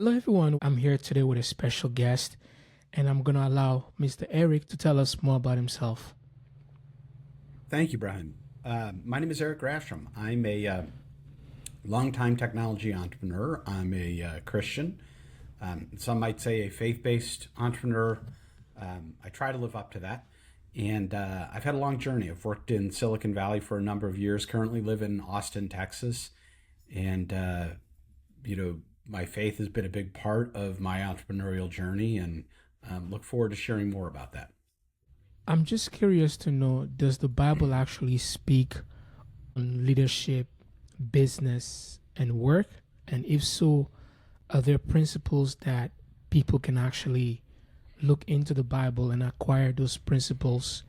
Hello, everyone. I'm here today with a special guest, and I'm going to allow Mr. Eric to tell us more about himself. Thank you, Brian. My name is Eric Grafstrom. I'm a longtime technology entrepreneur. I'm a Christian. Some might say a faith-based entrepreneur. I try to live up to that. And I've had a long journey. I've worked in Silicon Valley for a number of years, currently live in Austin, Texas. And, my faith has been a big part of my entrepreneurial journey and look forward to sharing more about that. I'm just curious to know, does the Bible actually speak on leadership, business, and work? And if so, are there principles that people can actually look into the Bible and acquire those principles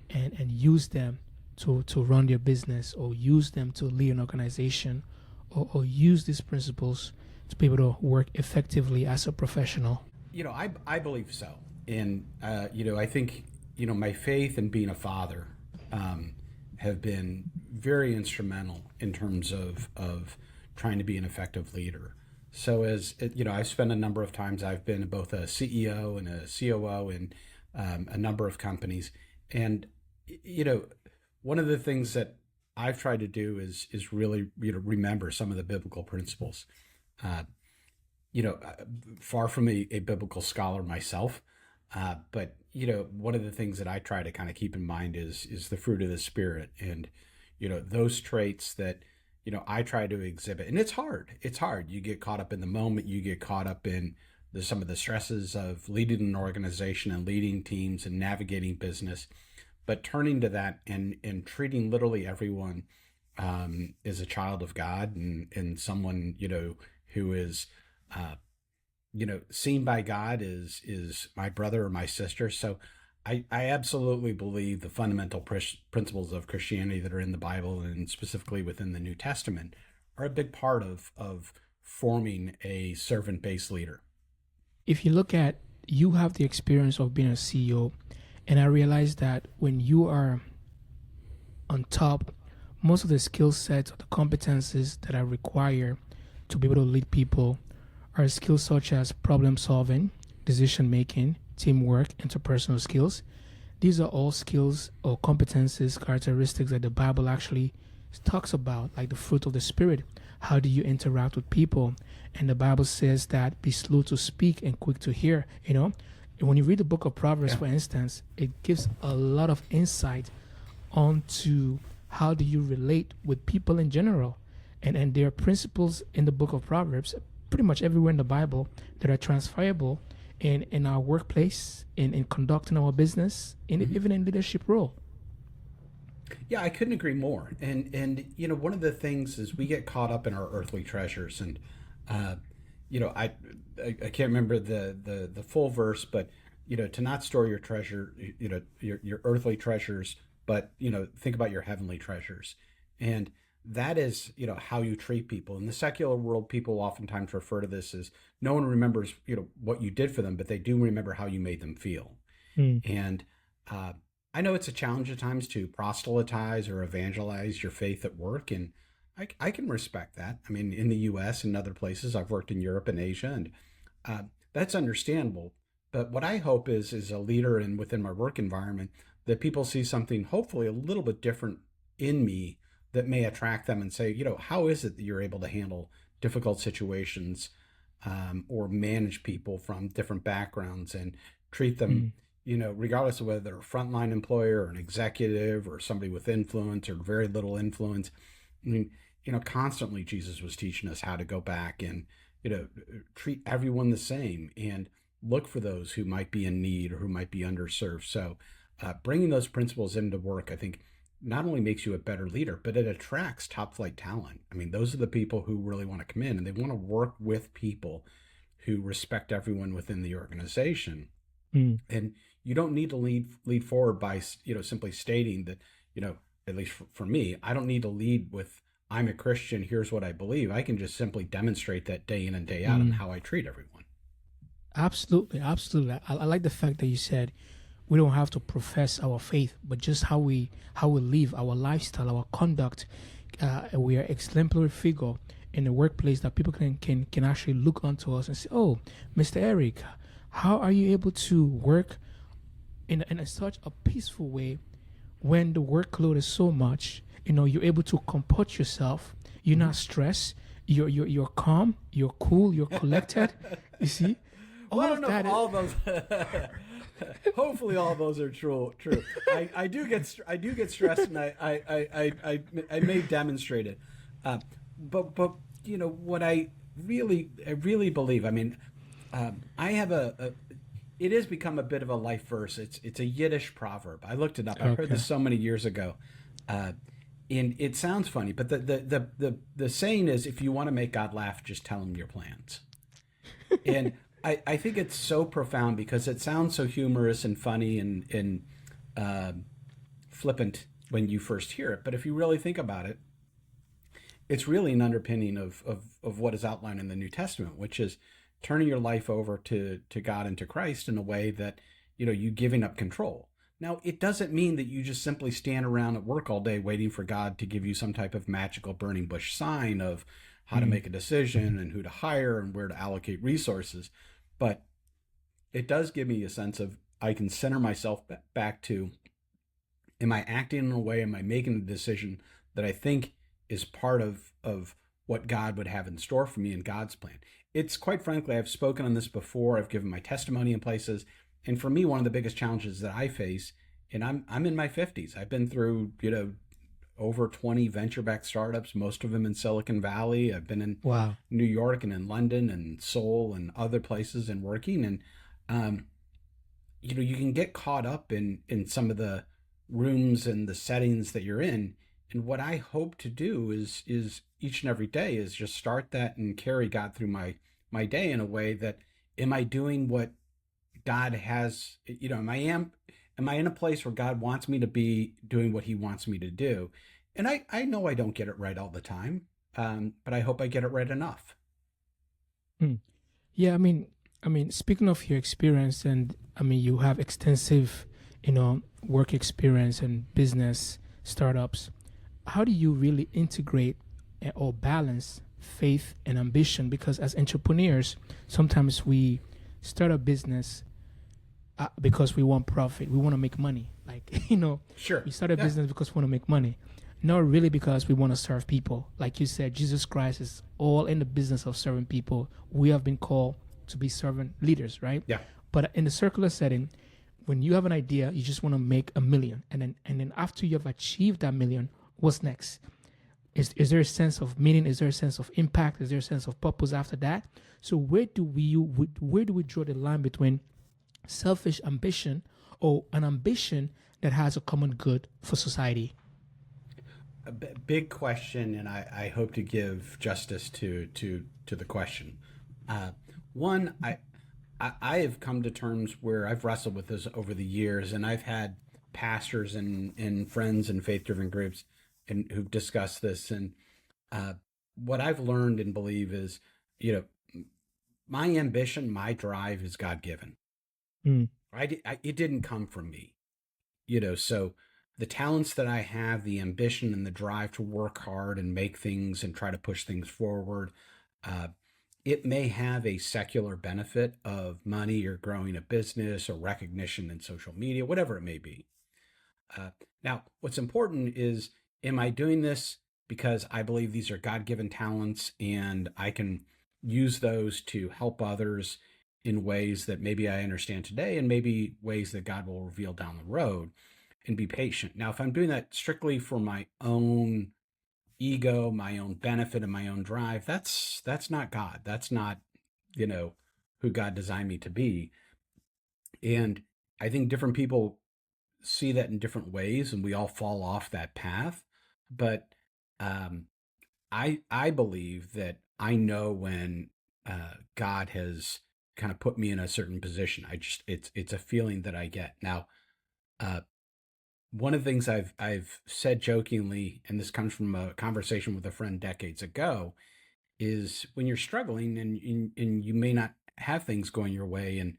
and use them to run their business, or use them to lead an organization, or use these principles to be able to work effectively as a professional? I believe so. And, I think, my faith and being a father have been very instrumental in terms of trying to be an effective leader. So I've spent a number of times, I've been both a CEO and a COO in a number of companies. And, one of the things that I've tried to do is really, remember some of the biblical principles. Uh, Far from a biblical scholar myself, but one of the things that I try to kind of keep in mind is the fruit of the spirit, and those traits that I try to exhibit. And it's hard. It's hard. You get caught up in the moment. You get caught up in some of the stresses of leading an organization and leading teams and navigating business, but turning to that and treating literally everyone as a child of God, and someone who is seen by God is my brother or my sister. So I absolutely believe the fundamental principles of Christianity that are in the Bible, and specifically within the New Testament, are a big part of forming a servant-based leader. If you look at, you have the experience of being a CEO, and I realize that when you are on top, most of the skill sets or the competencies that are required to be able to lead people are skills such as problem solving, decision making, teamwork, interpersonal skills. These are all skills or competencies, characteristics that the Bible actually talks about, like the fruit of the Spirit. How do you interact with people? And the Bible says that be slow to speak and quick to hear. When you read the book of Proverbs, Yeah. for instance, it gives a lot of insight onto how do you relate with people in general. And there are principles in the book of Proverbs, pretty much everywhere in the Bible, that are transferable in our workplace, in conducting our business, even in leadership role. Yeah, I couldn't agree more. And one of the things is we get caught up in our earthly treasures, and uh, I can't remember the full verse, but to not store your treasure, your earthly treasures, but think about your heavenly treasures. And that is how you treat people. In the secular world, people oftentimes refer to this as, no one remembers what you did for them, but they do remember how you made them feel. Mm. And I know it's a challenge at times to proselytize or evangelize your faith at work, and I can respect that. I mean, in the U.S. and other places, I've worked in Europe and Asia, and that's understandable. But what I hope is a leader and within my work environment, that people see something hopefully a little bit different in me that may attract them and say, how is it that you're able to handle difficult situations, or manage people from different backgrounds and treat them, Mm. regardless of whether they're a frontline employer or an executive or somebody with influence or very little influence. I mean, constantly Jesus was teaching us how to go back and, treat everyone the same and look for those who might be in need or who might be underserved. So bringing those principles into work, I think, not only makes you a better leader, but it attracts top flight talent. I mean, those are the people who really want to come in, and they want to work with people who respect everyone within the organization. Mm. And you don't need to lead forward by simply stating that, at least for me, I don't need to lead with, I'm a Christian, here's what I believe. I can just simply demonstrate that day in and day out on Mm. how I treat everyone. Absolutely, absolutely. I like the fact that you said we don't have to profess our faith, but just how we live, our lifestyle, our conduct. We are exemplary figure in the workplace that people can actually look onto us and say, "Oh, Mr. Eric, how are you able to work in such a peaceful way when the workload is so much? You know, you're able to comport yourself. You're not stressed. You're calm. You're cool. You're collected. You see, Well, all I don't of know if that. all those. Hopefully, all those are true. True. I do get stressed, and I may demonstrate it. Uh, but you know what I really believe. I mean, I have it has become a bit of a life verse. It's a Yiddish proverb. I looked it up. I heard Okay. this so many years ago. Uh, and it sounds funny, but the saying is, if you want to make God laugh, just tell him your plans. And I think it's so profound because it sounds so humorous and funny and uh, flippant when you first hear it. But if you really think about it, it's really an underpinning of what is outlined in the New Testament, which is turning your life over to God and to Christ in a way that, you giving up control. Now, it doesn't mean that you just simply stand around at work all day waiting for God to give you some type of magical burning bush sign of how to Mm. make a decision and who to hire and where to allocate resources. But it does give me a sense of I can center myself back to, am I acting in a way, am I making a decision that I think is part of what God would have in store for me in God's plan? It's quite frankly, I've spoken on this before, I've given my testimony in places, and for me, one of the biggest challenges that I face, and I'm in my 50s. I've been through, over 20 venture-backed startups, most of them in Silicon Valley. I've been in Wow. New York and in London and Seoul and other places and working. And um, you can get caught up in some of the rooms and the settings that you're in. And what I hope to do is each and every day is just start that and carry God through my day in a way that, am I doing what God has, am I in a place where God wants me to be doing what he wants me to do? And I know I don't get it right all the time, but I hope I get it right enough. Mm. Yeah, I mean, speaking of your experience, and I mean, you have extensive, work experience and business startups. How do you really integrate or balance faith and ambition? Because as entrepreneurs, sometimes we start a business because we want profit. We want to make money. Like, Sure. we start a Yeah. business because we want to make money. Not really because we want to serve people. Like you said, Jesus Christ is all in the business of serving people. We have been called to be servant leaders, right? Yeah. But in the circular setting, when you have an idea, you just want to make a million, and then after you have achieved that million, what's next? Is there a sense of meaning? Is there a sense of impact? Is there a sense of purpose after that? So where do we draw the line between selfish ambition or an ambition that has a common good for society? Big question, and I hope to give justice to the question. Uh, One, I have come to terms where I've wrestled with this over the years, and I've had pastors and friends and faith driven groups and who've discussed this. And uh, what I've learned and believe is, you know, my ambition, my drive is God given. Mm. It didn't come from me, so the talents that I have, the ambition and the drive to work hard and make things and try to push things forward, uh, it may have a secular benefit of money or growing a business or recognition in social media, whatever it may be. Now, what's important is, am I doing this because I believe these are God given talents and I can use those to help others in ways that maybe I understand today and maybe ways that God will reveal down the road, and be patient. Now, if I'm doing that strictly for my own ego, my own benefit, and my own drive, that's not God. That's not, you know, who God designed me to be. And I think different people see that in different ways, and we all fall off that path. But um, I believe that I know when God has kind of put me in a certain position. It's a feeling that I get now. Uh, One of the things I've said jokingly, and this comes from a conversation with a friend decades ago, is when you're struggling and you may not have things going your way, and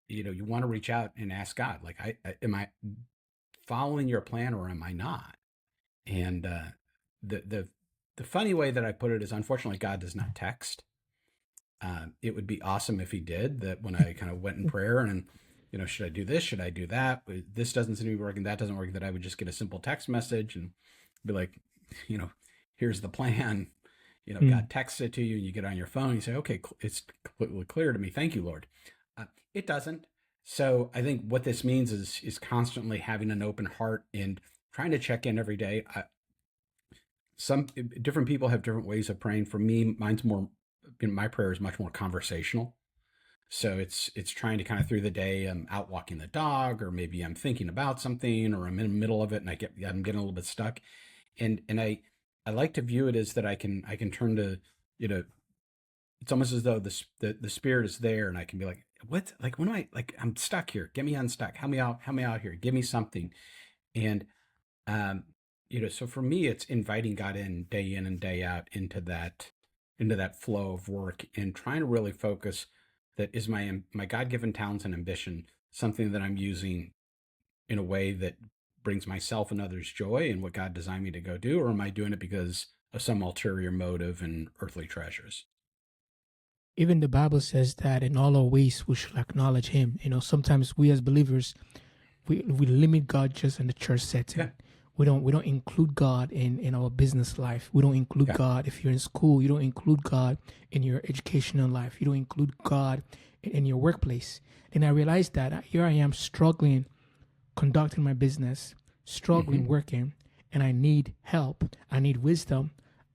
you want to reach out and ask God, like, am I following your plan or am I not? And the the funny way that I put it is, unfortunately, God does not text. It would be awesome if he did, that when I kind of went in prayer and, should I do this? Should I do that? This doesn't seem to be working. That doesn't work. That I would just get a simple text message and be like, here's the plan. God texts it to you and you get on your phone and you say, okay, it's completely clear to me. Thank you, Lord. It doesn't. So I think what this means is constantly having an open heart and trying to check in every day. Some different people have different ways of praying. For me, mine's more, my prayer is much more conversational. So it's trying to kind of through the day, I'm out walking the dog, or maybe I'm thinking about something, or I'm in the middle of it and I'm getting a little bit stuck. And I like to view it as that I can turn to, it's almost as though the spirit is there and I can be like, what am I, like, I'm stuck here. Get me unstuck. Help me out here. Give me something. And, so for me, it's inviting God in and day out into that flow of work and trying to really focus that is my God-given talents and ambition, something that I'm using in a way that brings myself and others joy and what God designed me to go do, or am I doing it because of some ulterior motive and earthly treasures? Even the Bible says that in all our ways we should acknowledge him. Sometimes we as believers, we limit God just in the church setting. Yeah. We don't include God in our business life. We don't include God if you're in school. You don't include God in your educational life. You don't include God in your workplace. Then I realized that here I am struggling, conducting my business, struggling working, and I need help. I need wisdom.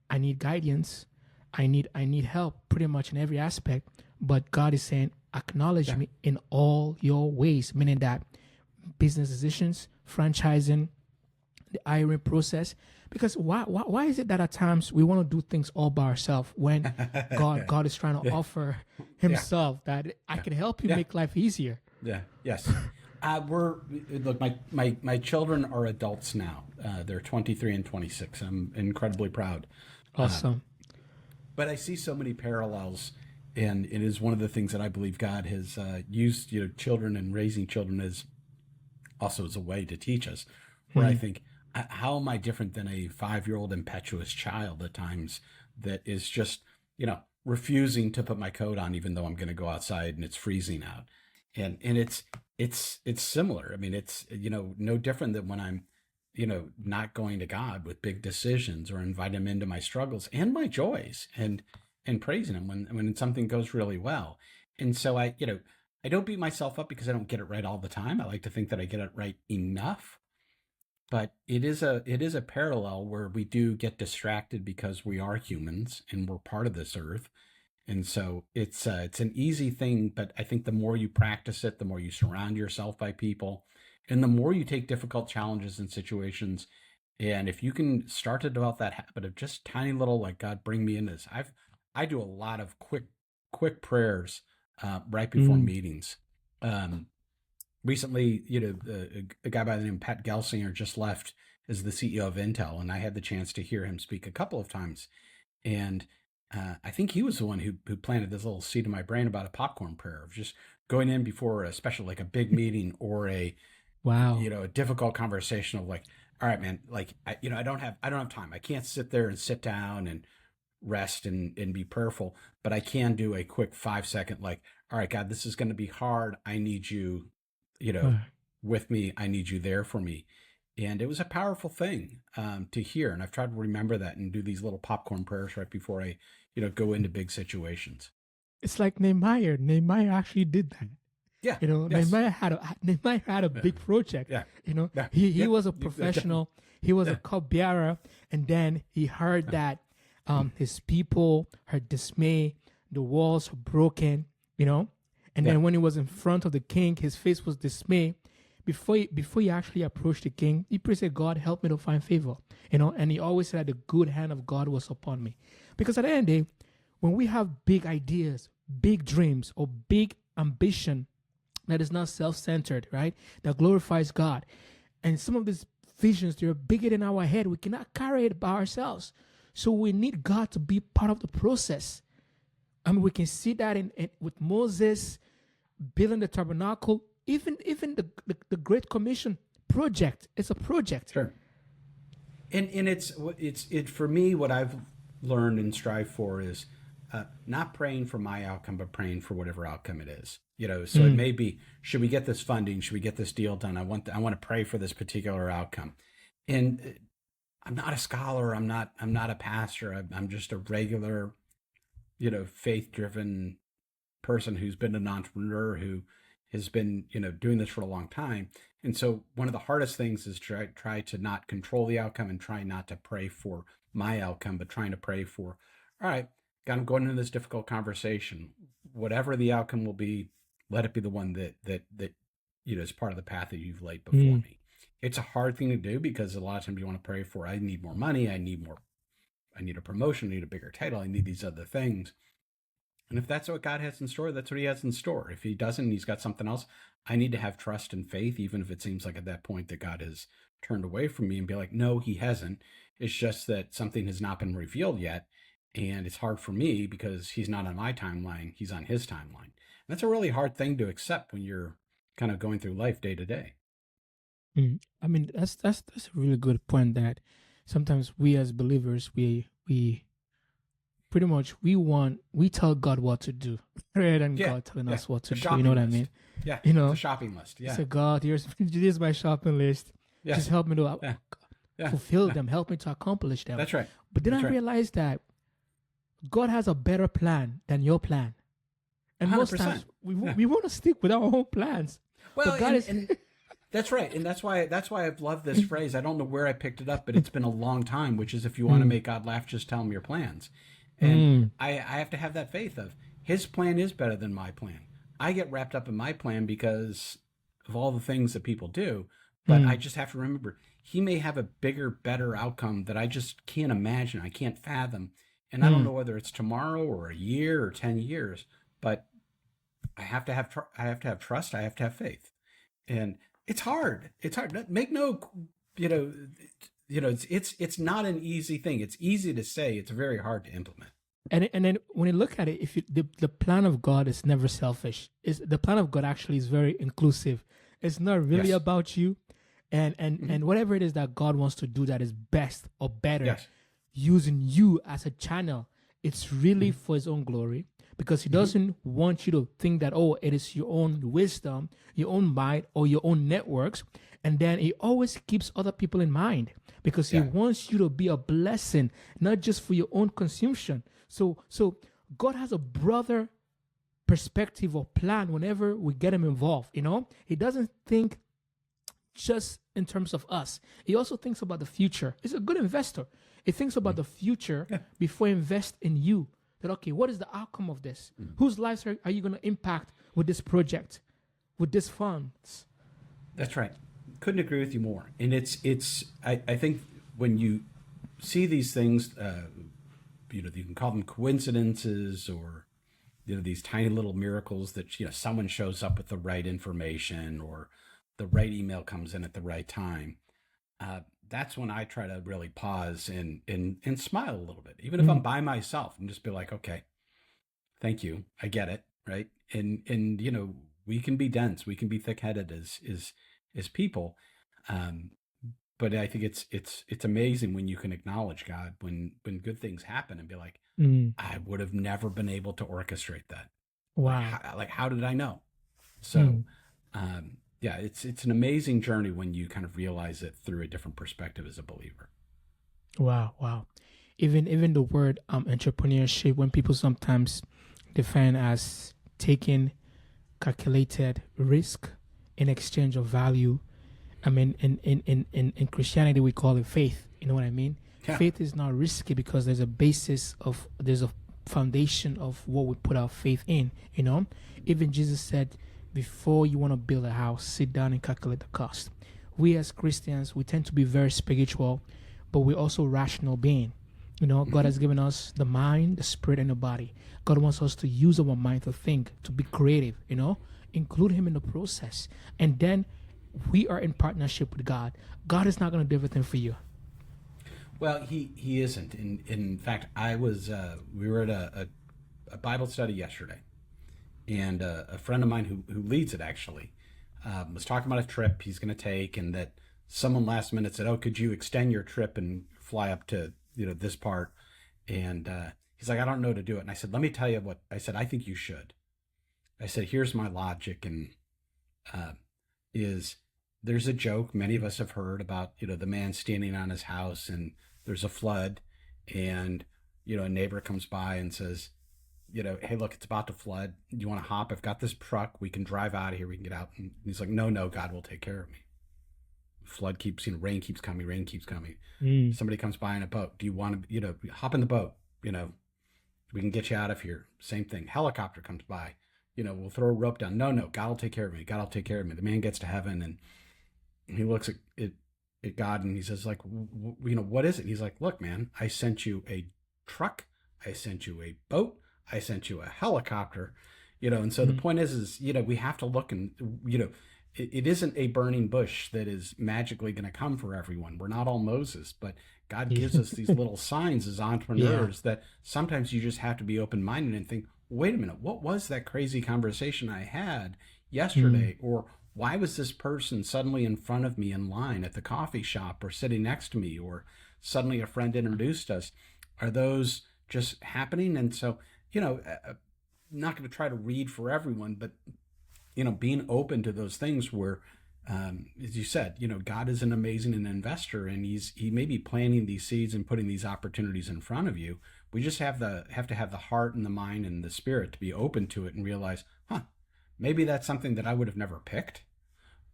I need guidance. I need help pretty much in every aspect. But God is saying, acknowledge me in all your ways, meaning that business decisions, franchising, the hiring process. Because why is it that at times we want to do things all by ourselves when God is trying to offer himself that I can help you make life easier? Yeah. Yes. Look, my children are adults now. They're 23 and 26. I'm incredibly proud. Awesome. But I see so many parallels, and it is one of the things that I believe God has used, children and raising children as also as a way to teach us. Where I think, how am I different than a 5-year-old impetuous child at times that is just, refusing to put my coat on even though I'm going to go outside and it's freezing out, and it's similar. I mean, it's no different than when I'm not going to God with big decisions or invite him into my struggles and my joys and praising him when something goes really well. And so I don't beat myself up because I don't get it right all the time. I like to think that I get it right enough. But it is a parallel where we do get distracted because we are humans and we're part of this earth. And so it's an easy thing, but I think the more you practice it, the more you surround yourself by people, and the more you take difficult challenges and situations. And if you can start to develop that habit of just tiny little, like, God, bring me in this. I do a lot of quick prayers right before meetings. Recently, a guy by the name of Pat Gelsinger just left as the CEO of Intel, and I had the chance to hear him speak a couple of times. And I think he was the one who planted this little seed in my brain about a popcorn prayer of just going in before a special, like a big meeting or a difficult conversation of like, all right, man, like, I don't have time. I can't sit there and sit down and rest and be prayerful, but I can do a quick 5-second, like, all right, God, this is going to be hard. I need you, with me. I need you there for me. And it was a powerful thing to hear. And I've tried to remember that and do these little popcorn prayers right before I, go into big situations. It's like Nehemiah. Nehemiah actually did that. Yeah. Yes. Nehemiah had a big project. Yeah. He was a professional. He was a cupbearer. And then he heard that his people heard dismay. The walls were broken, And then when he was in front of the king, his face was dismay. Before he actually approached the king, he prayed, said, God, help me to find favor. And he always said the good hand of God was upon me. Because at the end of the day, when we have big ideas, big dreams, or big ambition that is not self-centered, right? That glorifies God. And some of these visions, they're bigger than our head. We cannot carry it by ourselves. So we need God to be part of the process. I mean, we can see that with Moses building the tabernacle, even the Great Commission project. It's a project. Sure. And it's for me, what I've learned and strive for is not praying for my outcome, but praying for whatever outcome it is. So it Mm, may be, should we get this funding? Should we get this deal done? I want to pray for this particular outcome. And I'm not a scholar. I'm not a pastor. I'm just a regular, faith driven person who's been an entrepreneur who has been, doing this for a long time. And so one of the hardest things is try to not control the outcome and try not to pray for my outcome, but trying to pray for, all right, God, I'm going into this difficult conversation. Whatever the outcome will be, let it be the one that is part of the path that you've laid before mm, me. It's a hard thing to do because a lot of times you want to pray for, I need more money, I need a promotion, I need a bigger title, I need these other things. And if that's what God has in store, that's what he has in store. If he doesn't, he's got something else. I need to have trust and faith, even if it seems like at that point that God has turned away from me, and be like, no, he hasn't. It's just that something has not been revealed yet. And it's hard for me because he's not on my timeline. He's on his timeline. And that's a really hard thing to accept when you're kind of going through life day to day. mm. I mean, that's a really good point. That sometimes we as believers, we pretty much we tell God what to do rather than Yeah. God telling Yeah. us what A to do. You know shopping what I list. mean? Yeah. You It's know, a shopping list. Yeah. say, God, here's my shopping list. Yeah. Just help me to Yeah. Yeah. fulfill Yeah. them. Help me to accomplish them. That's right. But then I That's right. realized that God has a better plan than your plan. And most 100%. times Yeah. we want to stick with our own plans. Well, But God is and that's right, and that's why I've loved this phrase. I don't know where I picked it up, but it's been a long time. Which is, if you want to Mm, make God laugh, just tell him your plans. And mm, I have to have that faith of his plan is better than my plan. I get wrapped up in my plan because of all the things that people do, but I mm, just have to remember he may have a bigger, better outcome that I just can't imagine. I can't fathom, and I don't mm. know whether it's tomorrow or a year or 10 years, but I have to have trust. I have to have faith, and it's hard. It's hard. Make no, you know, it's not an easy thing. It's easy to say. It's very hard to implement. And then when you look at it, if the plan of God is never selfish. Is the plan of God actually is very inclusive. It's not really Yes. about you, Hmm. and whatever it is that God wants to do that is best or better, Yes. using you as a channel, it's really Hmm. for His own glory. Because He Hmm. doesn't want you to think that, oh, it is your own wisdom, your own might, or your own networks. And then He always keeps other people in mind because He Yeah. wants you to be a blessing, not just for your own consumption. So God has a brother perspective or plan whenever we get Him involved. He doesn't think just in terms of us. He also thinks about the future. He's a good investor. He thinks about the future Yeah. before he invests in you. That, okay, what is the outcome of this? Whose lives are you going to impact with this project, with these funds? That's right. Couldn't agree with you more. And I think when you see these things, you can call them coincidences or, these tiny little miracles that, someone shows up with the right information or the right email comes in at the right time. That's when I try to really pause and smile a little bit, even if I'm Mm, by myself, and just be like, okay, thank you. I get it. Right. And, we can be dense. We can be thick headed as people. Um, but I think it's amazing when you can acknowledge God when good things happen and be like, mm. I would have never been able to orchestrate that. Wow. Like how did I know? So, Mm. yeah, it's an amazing journey when you kind of realize it through a different perspective as a believer. Wow. Wow. Even the word entrepreneurship, when people sometimes define as taking calculated risk in exchange of value. I mean, in Christianity, we call it faith. You know what I mean? Yeah. Faith is not risky because there's a foundation of what we put our faith in. Even Jesus said, before you want to build a house, sit down and calculate the cost. We as Christians, we tend to be very spiritual, but we're also rational being. God has given us the mind, the spirit, and the body. God wants us to use our mind to think, to be creative, include Him in the process. And then we are in partnership with God. God is not going to do everything for you. Well, he isn't. In fact, we were at a Bible study yesterday, and a friend of mine who leads it actually was talking about a trip he's going to take, and that someone last minute said, "Oh, could you extend your trip and fly up to this part?" And he's like, "I don't know to do it." And I said, "Let me tell you what." I said, "I think you should." I said, "Here's my logic, and uh, is there's a joke many of us have heard about the man standing on his house and there's a flood, and a neighbor comes by and says, "Hey, look, it's about to flood. You want to hop? I've got this truck. We can drive out of here. We can get out." And he's like, "No, no, God will take care of me. Flood keeps, rain keeps coming, rain keeps coming." Somebody comes by in a boat. "Do you want to, hop in the boat? We can get you out of here." Same thing. Helicopter comes by. We'll throw a rope down. "No, no, God will take care of me. God will take care of me." The man gets to heaven and he looks at God and he says, like, "What is it?" And he's like, "Look, man, I sent you a truck. I sent you a boat. I sent you a helicopter." And so the point is, we have to look and, it isn't a burning bush that is magically going to come for everyone. We're not all Moses, but God gives us these little signs as entrepreneurs that sometimes you just have to be open-minded and think, wait a minute, what was that crazy conversation I had yesterday? Or why was this person suddenly in front of me in line at the coffee shop or sitting next to me, or suddenly a friend introduced us? Are those just happening? And so, I'm not going to try to read for everyone, but being open to those things where, as you said, God is an amazing investor, and he may be planting these seeds and putting these opportunities in front of you. We just have to have the heart and the mind and the spirit to be open to it and realize, maybe that's something that I would have never picked,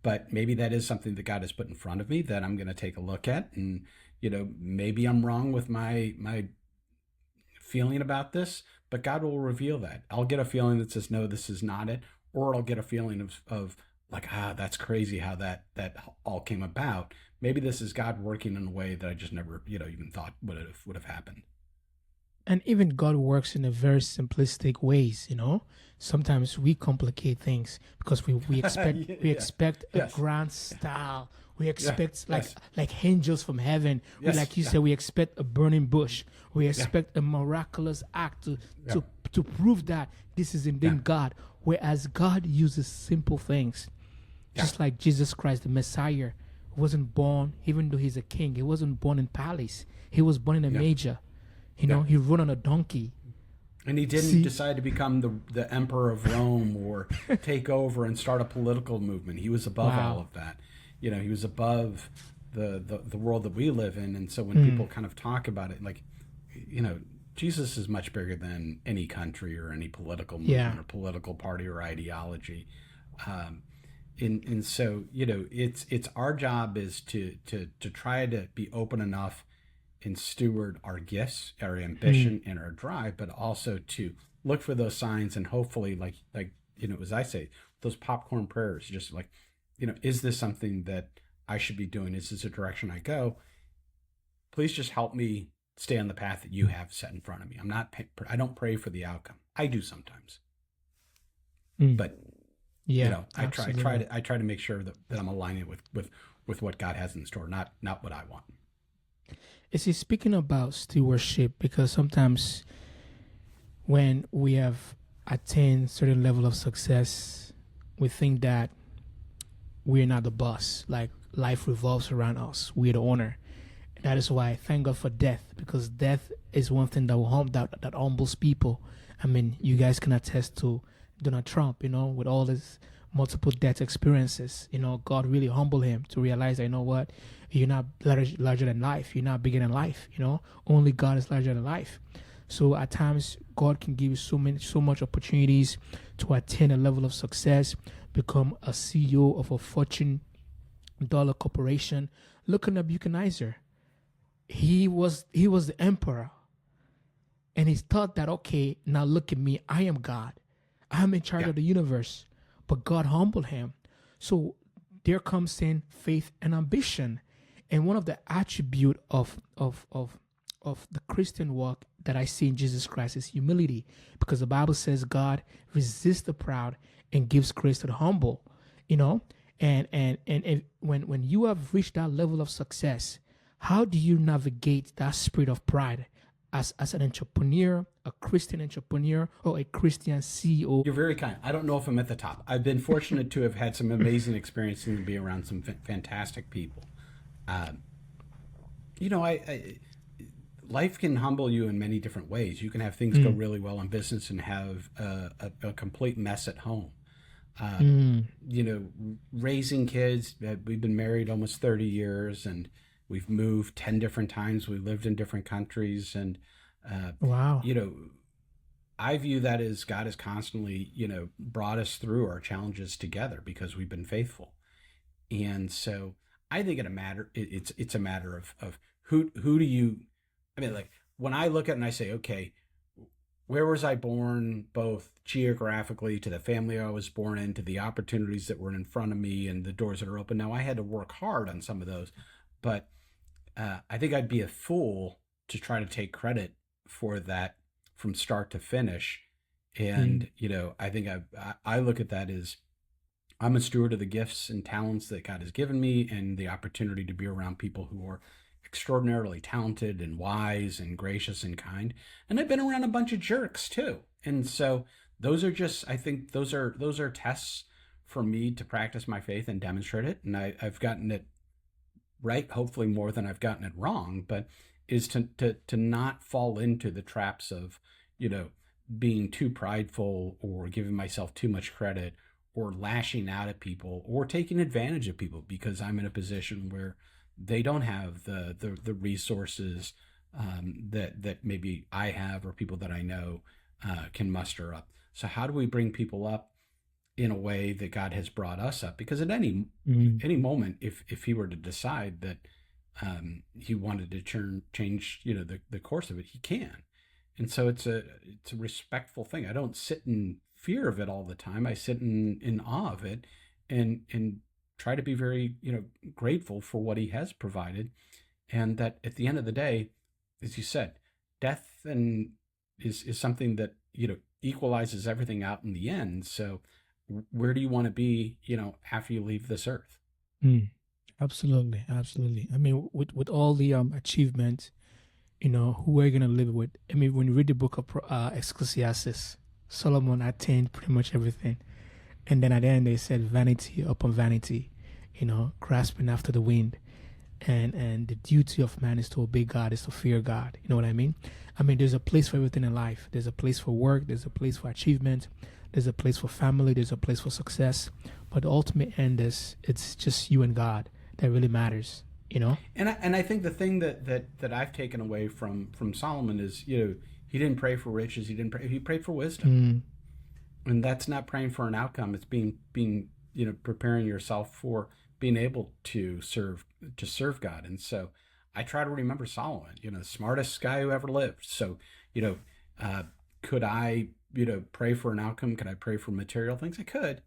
but maybe that is something that God has put in front of me that I'm going to take a look at. And, maybe I'm wrong with my feeling about this, but God will reveal that. I'll get a feeling that says, no, this is not it. Or I'll get a feeling of like, that's crazy how that all came about. Maybe this is God working in a way that I just never, even thought would have happened. And even God works in a very simplistic ways, Sometimes we complicate things because we expect a grand style. We expect like angels from heaven. Like you said, we expect a burning bush. We expect a miraculous act to prove that this is indeed God. Whereas God uses simple things. Just like Jesus Christ, the Messiah, wasn't born, even though he's a king, he wasn't born in palace. He was born in a manger. He rode on a donkey. And he didn't decide to become the emperor of Rome or take over and start a political movement. He was above all of that. He was above the world that we live in. And so when people kind of talk about it, like, Jesus is much bigger than any country or any political movement or political party or ideology. And so, it's our job is to try to be open enough and steward our gifts, our ambition, and our drive, but also to look for those signs and hopefully, like as I say, those popcorn prayers, just like, is this something that I should be doing? Is this a direction I go? Please just help me stay on the path that you have set in front of me. I don't pray for the outcome. I do sometimes, but I try to make sure that I'm aligning with what God has in store, not what I want. Is he speaking about stewardship? Because sometimes when we have attained certain level of success, we think that we're not the boss. Like life revolves around us. We're the owner. That is why I thank God for death, because death is one thing that will that humbles people. I mean, you guys can attest to Donald Trump, with all his multiple death experiences. God really humbled him to realize that, what, you're not larger than life. You're not bigger than life. Only God is larger than life. So at times, God can give you so much opportunities to attain a level of success, become a CEO of a Fortune dollar corporation. Look at Nebuchadnezzar. He was the emperor, and he thought that, okay, now look at me, I am God, I'm in charge of the universe. But God humbled him. So there comes in faith and ambition, and one of the attribute of the Christian walk that I see in Jesus Christ is humility, because the Bible says God resists the proud and gives grace to the humble. And when you have reached that level of success, how do you navigate that spirit of pride as an entrepreneur, a Christian entrepreneur, or a Christian CEO? You're very kind. I don't know if I'm at the top. I've been fortunate to have had some amazing experiences and be around some fantastic people. Uh, I life can humble you in many different ways. You can have things go Mm, really well in business and have a complete mess at home. Uh, mm, Raising kids. We've been married almost 30 years, and we've moved 10 different times. We lived in different countries, and uh, wow. you know, I view that as God has constantly, brought us through our challenges together because we've been faithful. And so I think it's a matter of who do you, I mean, like when I look at it and I say, okay, where was I born, both geographically, to the family I was born in, to the opportunities that were in front of me and the doors that are open. Now I had to work hard on some of those, but I think I'd be a fool to try to take credit for that from start to finish. Mm, And I think I look at that as I'm a steward of the gifts and talents that God has given me, and the opportunity to be around people who are extraordinarily talented and wise and gracious and kind. And I've been around a bunch of jerks too. And so those are just, I think those are tests for me to practice my faith and demonstrate it. And I've gotten it right, hopefully more than I've gotten it wrong, but is to not fall into the traps of, you know, being too prideful or giving myself too much credit or lashing out at people or taking advantage of people because I'm in a position where they don't have the resources that maybe I have or people that I know can muster up. So how do we bring people up in a way that God has brought us up? Because at mm, any moment, if he were to decide that he wanted to change, the course of it, he can. And so it's a respectful thing. I don't sit in fear of it all the time. I sit in awe of it, and try to be very grateful for what he has provided, and that at the end of the day, as you said, death and is something that equalizes everything out in the end. So where do you want to be after you leave this earth? mm. Absolutely, absolutely. I mean, with all the achievements, who are you gonna live with? I mean, when you read the book of Ecclesiastes, Solomon attained pretty much everything, and then at the end they said, "Vanity upon vanity," grasping after the wind, and the duty of man is to obey God, is to fear God. You know what I mean? I mean, there's a place for everything in life. There's a place for work. There's a place for achievement. There's a place for family. There's a place for success. But the ultimate end is it's just you and God that really matters. You know? And I think the thing that I've taken away from Solomon is he didn't pray for riches. He prayed for wisdom. Mm, And that's not praying for an outcome. It's being preparing yourself for being able to serve God. And so I try to remember Solomon, the smartest guy who ever lived. So you know uh, could I pray for an outcome? Could I pray for material things? I could.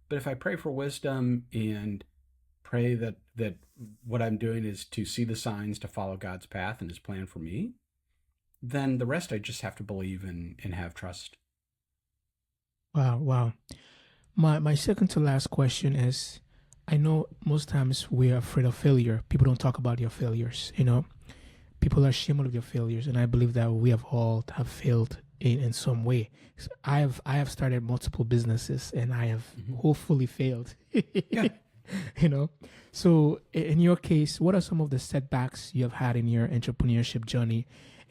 But if I pray for wisdom and pray that what I'm doing is to see the signs, to follow God's path and his plan for me, then the rest I just have to believe and have trust. wow, wow. My second to last question is, I know most times we are afraid of failure. People don't talk about their failures. People are ashamed of their failures, and I believe that we have failed in some way. So I have started multiple businesses, and I have Hmm. hopefully failed. Yeah. you know, so in your case, what are some of the setbacks you have had in your entrepreneurship journey,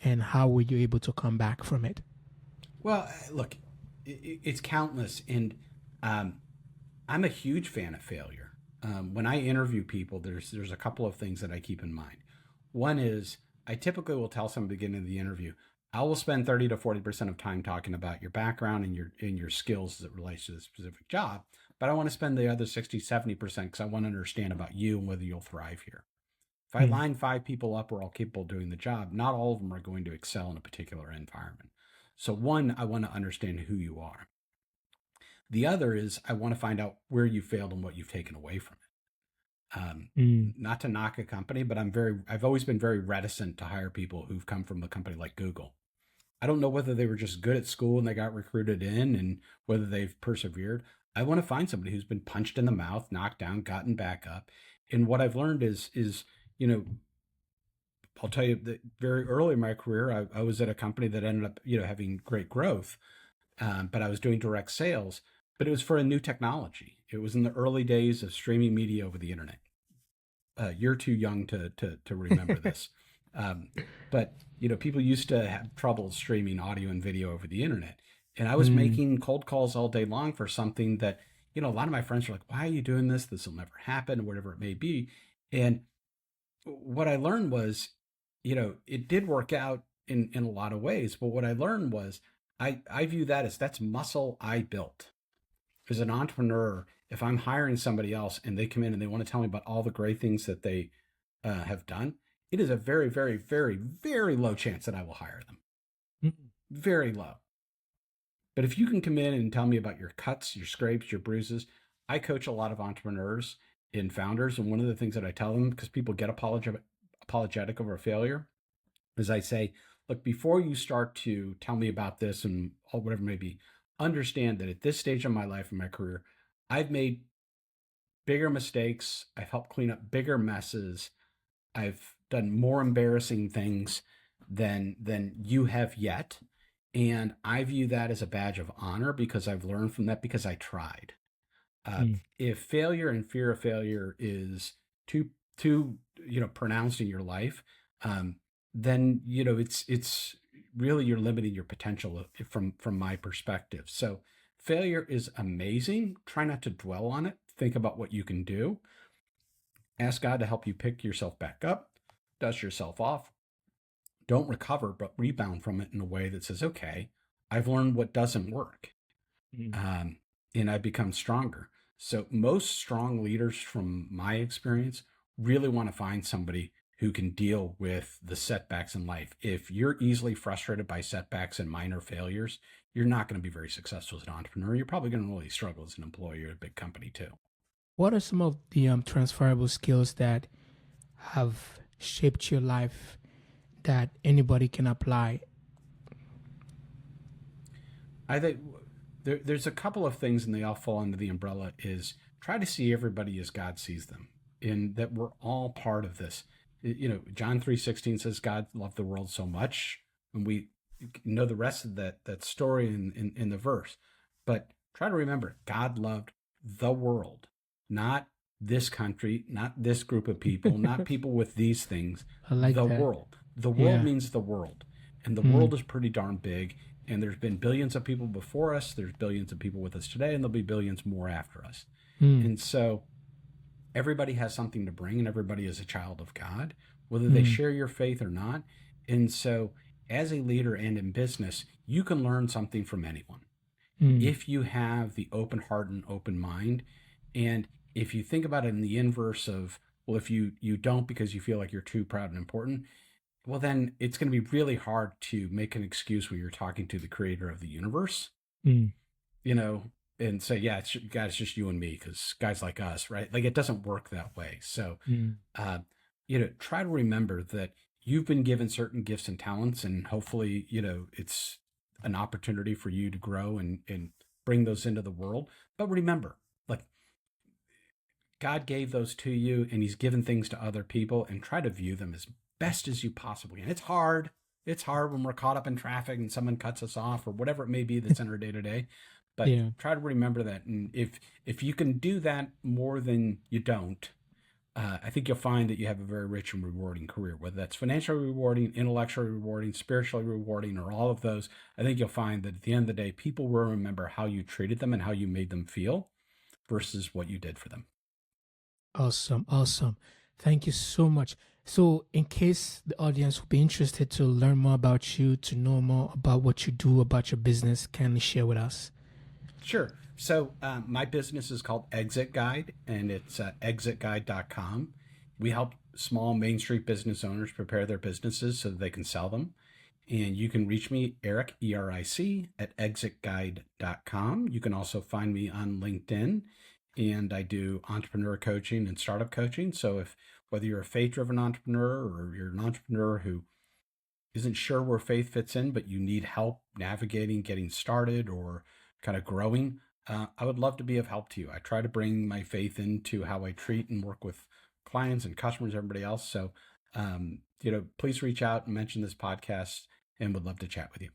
and how were you able to come back from it? Well, look, it's countless, and um, I'm a huge fan of failure. When I interview people, there's a couple of things that I keep in mind. One is I typically will tell somebody at the beginning of the interview, I will spend 30 to 40% of time talking about your background and your skills as it relates to the specific job, but I want to spend the other 60 to 70% because I want to understand about you and whether you'll thrive here. If I Mm, line five people up who are all capable of doing the job, not all of them are going to excel in a particular environment. So one, I want to understand who you are. The other is I want to find out where you failed and what you've taken away from it. mm, Not to knock a company, but I've always been very reticent to hire people who've come from a company like Google. I don't know whether they were just good at school and they got recruited in and whether they've persevered. I want to find somebody who's been punched in the mouth, knocked down, gotten back up. And what I've learned is, you know, I'll tell you that very early in my career, I was at a company that ended up, having great growth, but I was doing direct sales, but it was for a new technology. It was in the early days of streaming media over the internet. You're too young to remember this. Um, but people used to have trouble streaming audio and video over the internet, and I was Mm, making cold calls all day long for something that a lot of my friends were like, "Why are you doing this? This will never happen," or whatever it may be. And what I learned was, it did work out in a lot of ways. But what I learned was, I view that as that's muscle I built as an entrepreneur. If I'm hiring somebody else and they come in and they want to tell me about all the great things that they have done, it is a very, very, very, very low chance that I will hire them. mm, Very low. But if you can come in and tell me about your cuts, your scrapes, your bruises, I coach a lot of entrepreneurs and founders. And one of the things that I tell them, because people get apologetic over failure, is I say, look, before you start to tell me about this and whatever it may be, understand that at this stage of my life and my career, I've made bigger mistakes. I've helped clean up bigger messes. I've done more embarrassing things than you have yet. And I view that as a badge of honor because I've learned from that because I tried. mm, If failure and fear of failure is too pronounced in your life, then it's really you're limiting your potential from my perspective. So failure is amazing. Try not to dwell on it. Think about what you can do. Ask God to help you pick yourself back up, dust yourself off. Don't recover, but rebound from it in a way that says, okay, I've learned what doesn't work, mm. um, and I've become stronger. So most strong leaders from my experience really want to find somebody who can deal with the setbacks in life. If you're easily frustrated by setbacks and minor failures, you're not going to be very successful as an entrepreneur. You're probably going to really struggle as an employee at a big company too. What are some of the transferable skills that have shaped your life that anybody can apply? I think there's a couple of things, and they all fall under the umbrella. Is try to see everybody as God sees them, and that we're all part of this. John 3:16 says God loved the world so much, and we know the rest of that story in the verse. But try to remember, God loved the world, not this country, not this group of people, not people with these things. I like The that. world. The world Yeah. means the world, and the Mm, world is pretty darn big. And there's been billions of people before us. There's billions of people with us today, and there'll be billions more after us. mm, And so everybody has something to bring, and everybody is a child of God, whether they mm, share your faith or not. And so, as a leader and in business, you can learn something from anyone mm, if you have the open heart and open mind. And if you think about it in the inverse of, well, if you don't because you feel like you're too proud and important, well, then it's going to be really hard to make an excuse when you're talking to the creator of the universe, mm, you know, and say, yeah, God, it's just you and me because guys like us, right? Like it doesn't work that way. So, mm, uh, try to remember that you've been given certain gifts and talents, and hopefully, it's an opportunity for you to grow and bring those into the world. But remember, like God gave those to you and he's given things to other people, and try to view them as best as you possibly can. It's hard. It's hard when we're caught up in traffic and someone cuts us off or whatever it may be that's in our day to day. But yeah. try to remember that. And if you can do that more than you don't, I think you'll find that you have a very rich and rewarding career, whether that's financially rewarding, intellectually rewarding, spiritually rewarding, or all of those. I think you'll find that at the end of the day, people will remember how you treated them and how you made them feel versus what you did for them. Awesome. Awesome. Thank you so much. So, in case the audience would be interested to learn more about you, to know more about what you do, about your business, can you share with us? Sure. So my business is called ExitGuide, and it's exitguide.com. We help small Main Street business owners prepare their businesses so that they can sell them. And you can reach me, Eric, ERIC, at exitguide.com. You can also find me on LinkedIn, and I do entrepreneur coaching and startup coaching. So whether you're a faith-driven entrepreneur or you're an entrepreneur who isn't sure where faith fits in, but you need help navigating, getting started, or kind of growing, I would love to be of help to you. I try to bring my faith into how I treat and work with clients and customers, everybody else. So, please reach out and mention this podcast, and would love to chat with you.